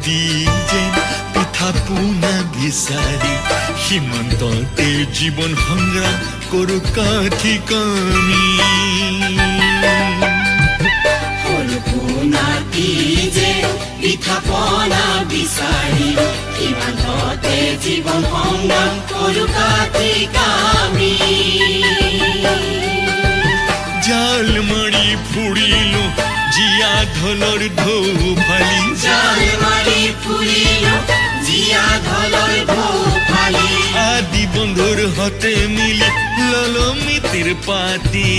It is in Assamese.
মাটি যেন পিঠা পোনা বিচাৰি সীমান্ততে জীৱন সংগ্ৰাম কৰো কাঠি কামি মাটি যেন পিঠা পোনা বিচাৰি সীমান্ততে জীৱন সংগ্ৰাম কৰো কাঠি কামি জাল মাৰি ফুৰিলো জিয়া ঢলৰ ঢৌ ফালি জাল মাৰি ফুৰিলো জিয়া ঢলৰ ঢৌ ফালি আদি বন্ধুৰ হতে মিলি ললো মিতিৰ পাতি